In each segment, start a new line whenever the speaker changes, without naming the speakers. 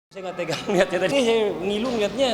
Saya nggak tegang lihatnya tadi, saya ngilu lihatnya.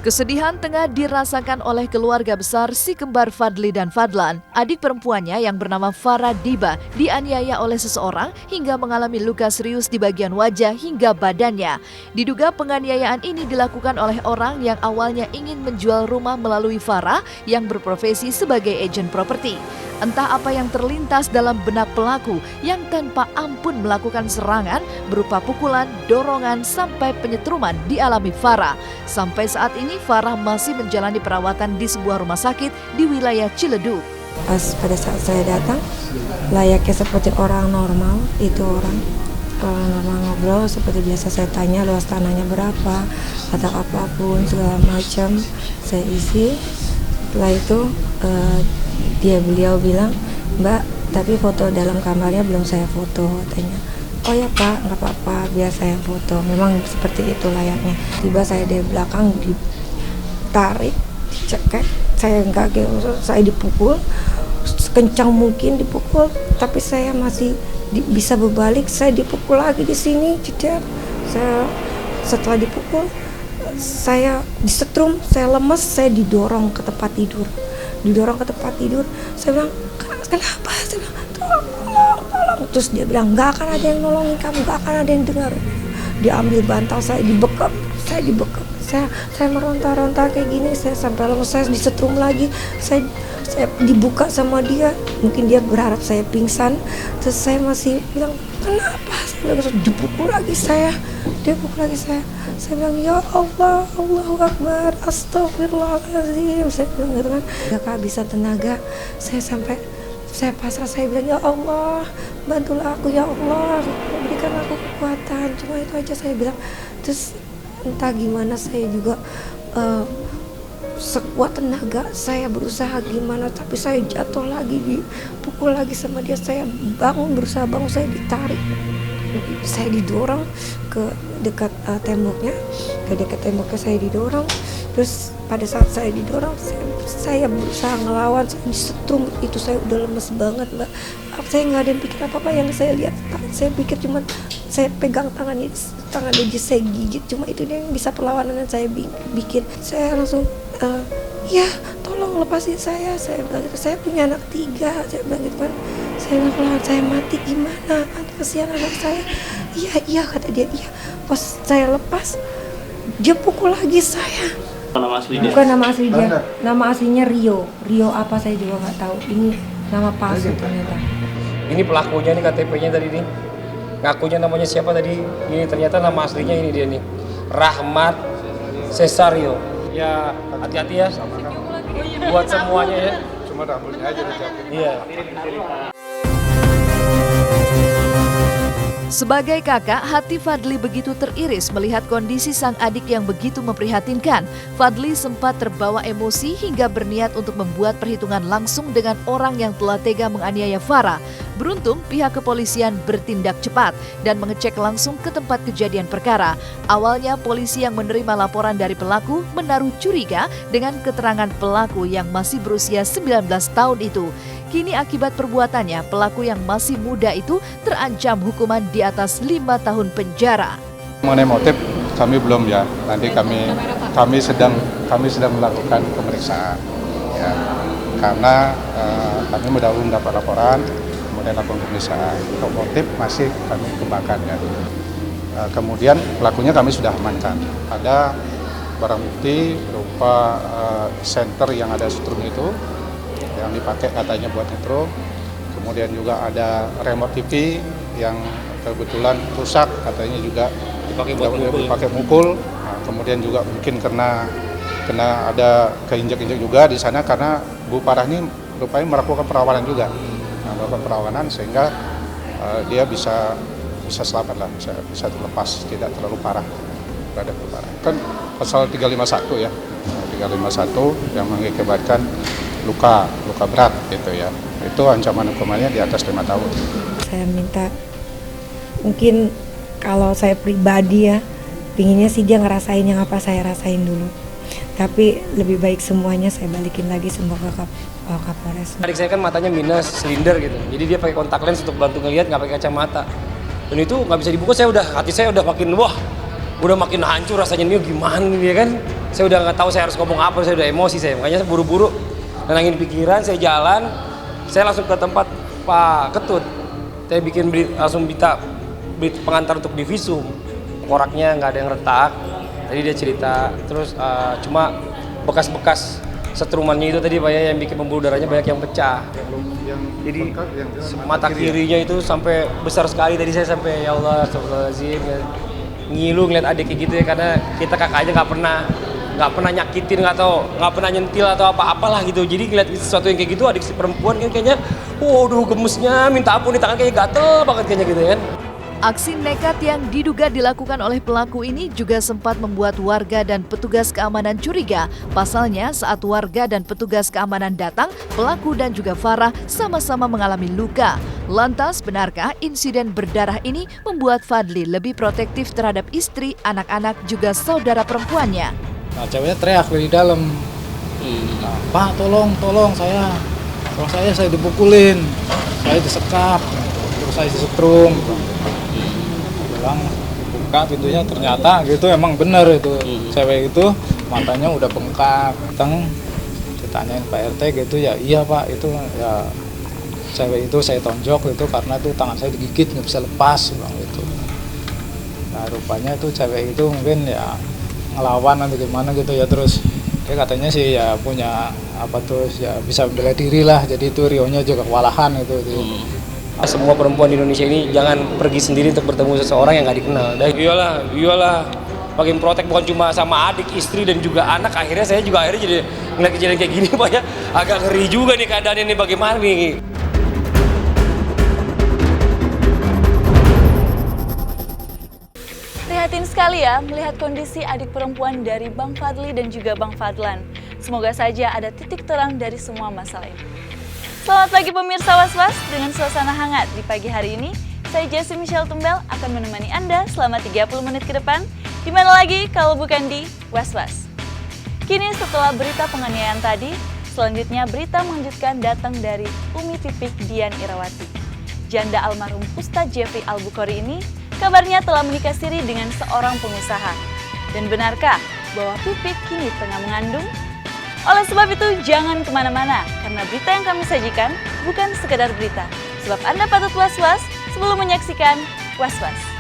Kesedihan tengah dirasakan oleh keluarga besar si kembar Fadli dan Fadlan. Adik perempuannya yang bernama Farah Diba dianiaya oleh seseorang hingga mengalami luka serius di bagian wajah hingga badannya. Diduga penganiayaan ini dilakukan oleh orang yang awalnya ingin menjual rumah melalui Farah yang berprofesi sebagai agen properti. Entah apa yang terlintas dalam benak pelaku yang tanpa ampun melakukan serangan berupa pukulan, dorongan, sampai penyetruman dialami Farah. Sampai saat ini Farah masih menjalani perawatan di sebuah rumah sakit di wilayah Ciledug.
Pas pada saat saya datang, layaknya seperti orang normal, itu orang normal ngobrol seperti biasa. Saya tanya luas tanahnya berapa, atau apapun segala macam saya isi. Setelah itu beliau bilang, "Mbak, tapi foto dalam kamarnya belum saya foto," katanya. "Oh ya Pak, nggak apa-apa, biar saya foto." Memang seperti itu layaknya. Tiba saya dari belakang ditarik, dicekek, saya dipukul, sekencang mungkin dipukul, tapi saya masih bisa berbalik, saya dipukul lagi di sini, jeder. Setelah dipukul, saya disetrum, saya lemes, saya didorong ke tempat tidur. Saya bilang, "Kenapa?" Saya bilang, tolong. Terus dia bilang, "Nggak akan ada yang nolongin kamu, nggak akan ada yang dengar." Dia ambil bantal, saya dibekap. Saya meronta-ronta kayak gini, saya sampai lemes, saya disetrum lagi, saya dibuka sama dia. Mungkin dia berharap saya pingsan, terus saya masih bilang, "Kenapa?" Saya bilang, dipukul lagi saya. Dia pukul lagi saya. Saya bilang, "Ya Allah, Allahu Akbar, astagfirullahaladzim." Saya bilang gitu kan, gak kehabisan tenaga. Saya pasrah, saya bilang, "Ya Allah, bantulah aku ya Allah, berikan aku kekuatan." Cuma itu aja saya bilang. Terus entah gimana saya juga sekuat tenaga saya berusaha gimana, tapi saya jatuh lagi, dipukul lagi sama dia. Saya berusaha bangun, saya ditarik, saya didorong ke dekat temboknya saya didorong. Terus pada saat saya didorong, saya berusaha ngelawan, saya disetrum. Itu saya udah lemes banget, Mbak. Saya nggak ada yang pikir apa-apa. Yang saya lihat, saya pikir cuma saya pegang tangannya dia, saya gigit. Cuma itu dia yang bisa perlawanan yang saya bikin. Saya langsung, "Ya tolong lepasin saya." Saya bilang gitu, "Saya punya anak 3, saya bilang gitu kan. Saya bilang, "Kalau saya mati gimana? Nanti kasihan anak saya." Iya kata dia, "Iya." Pas saya lepas, dia pukul lagi saya.
Nama asli dia?
Bukan nama asli dia, nama aslinya Rio apa saya juga nggak tahu. Ini nama palsu ternyata.
Ini pelakunya nih, KTP-nya tadi nih. Ngakunya namanya siapa tadi? Ini ternyata nama aslinya ini dia nih. Rahmat Cesario. Ya hati-hati ya. Buat semuanya ya.
Cuma rambutnya aja dicapin.
Iya.
Sebagai kakak, hati Fadli begitu teriris melihat kondisi sang adik yang begitu memprihatinkan. Fadli sempat terbawa emosi hingga berniat untuk membuat perhitungan langsung dengan orang yang telah tega menganiaya Farah. Beruntung pihak kepolisian bertindak cepat dan mengecek langsung ke tempat kejadian perkara. Awalnya polisi yang menerima laporan dari pelaku menaruh curiga dengan keterangan pelaku yang masih berusia 19 tahun itu. Kini akibat perbuatannya, pelaku yang masih muda itu terancam hukuman di atas 5 tahun penjara.
Mengenai motif kami belum ya. Nanti kami sedang melakukan pemeriksaan. Ya. Karena kami belum dapat laporan, kemudian lakukan pemeriksaan. Untuk motif masih kami kembangkan ya. Kemudian pelakunya kami sudah amankan. Ada barang bukti berupa senter yang ada setrum itu, yang dipakai katanya buat intro. Kemudian juga ada remote TV yang kebetulan rusak, katanya juga dipakai mukul. Nah, kemudian juga mungkin kena ada keinjak-injak juga di sana karena Bu Farah ini rupanya melakukan perawanan juga. Melakukan perawanan sehingga dia bisa selamat lah, bisa terlepas, tidak terlalu parah terhadap Bu Farah. Kan pasal 351 ya. 351 yang mengakibatkan luka berat gitu ya. Itu ancaman hukumannya di atas 5 tahun.
Saya minta, mungkin kalau saya pribadi ya, pinginnya sih dia ngerasain yang apa saya rasain dulu. Tapi lebih baik semuanya saya balikin lagi semua ke Oh, Kapolres.
Adik saya kan matanya minus, silinder gitu. Jadi dia pakai kontak lens untuk bantu ngelihat, nggak pakai kacamata. Dan itu nggak bisa dibuka, hati saya udah makin udah makin hancur rasanya, ini gimana nih kan. Saya udah nggak tahu saya harus ngomong apa, saya udah emosi makanya saya buru-buru nenangin pikiran, saya jalan, saya langsung ke tempat Pak Ketut. Saya bikin langsung minta pengantar untuk divisum. Koraknya nggak ada yang retak. Tadi dia cerita, terus cuma bekas-bekas setrumannya itu tadi Pak ya, yang bikin pembuluh darahnya banyak yang pecah. Jadi mata kirinya itu sampai besar sekali, tadi saya sampai ya Allah astagfirullahaladzim ya. Ngilu ngeliat adik kayak gitu ya, karena kita kakaknya nggak pernah nyakitin, nggak pernah nyentil atau apa-apalah gitu. Jadi ngeliat sesuatu yang kayak gitu, adik si perempuan kan kayaknya waduh gemesnya minta ampun, di tangan kayak gatel banget kayaknya gitu kan.
Aksi nekat yang diduga dilakukan oleh pelaku ini juga sempat membuat warga dan petugas keamanan curiga. Pasalnya saat warga dan petugas keamanan datang, pelaku dan juga Farah sama-sama mengalami luka. Lantas benarkah insiden berdarah ini membuat Fadli lebih protektif terhadap istri, anak-anak juga saudara perempuannya?
Nah, ceweknya teriak dari dalam. Nah, Pak, tolong saya dipukulin, saya disekap, terus saya disetrum. Bilang buka pintunya, ternyata gitu emang bener itu cewek itu matanya udah bengkak. Ditanyain Pak RT gitu, ya iya Pak, itu ya cewek itu saya tonjok itu karena itu tangan saya digigit nggak bisa lepas bang gitu. Nah rupanya itu cewek itu mungkin ya ngelawan atau gimana gitu ya, terus dia katanya sih ya punya apa terus ya bisa bela diri lah, jadi itu Rionya juga kewalahan itu.
Semua perempuan di Indonesia ini jangan pergi sendiri untuk bertemu seseorang yang nggak dikenal. Dan iyalah, makin protek bukan cuma sama adik, istri dan juga anak. Akhirnya saya juga jadi ngeliat kejadian kayak gini Pak ya, agak ngeri juga nih keadaannya nih, bagaimana nih.
Prihatin sekali ya melihat kondisi adik perempuan dari Bang Fadli dan juga Bang Fadlan. Semoga saja ada titik terang dari semua masalah ini. Selamat pagi pemirsa Was-Was, dengan suasana hangat di pagi hari ini, saya Jessie Michelle Tumbel akan menemani Anda selama 30 menit ke depan, di mana lagi kalau bukan di Was-Was. Kini setelah berita penganiayaan tadi, selanjutnya berita mengejutkan datang dari Umi Pipik Dian Irawati. Janda almarhum Ustadz Jeffrey Al-Bukhari ini kabarnya telah menikah siri dengan seorang pengusaha. Dan benarkah bahwa Pipik kini tengah mengandung? Oleh sebab itu jangan kemana-mana, karena berita yang kami sajikan bukan sekedar berita. Sebab Anda patut was-was sebelum menyaksikan Was-Was.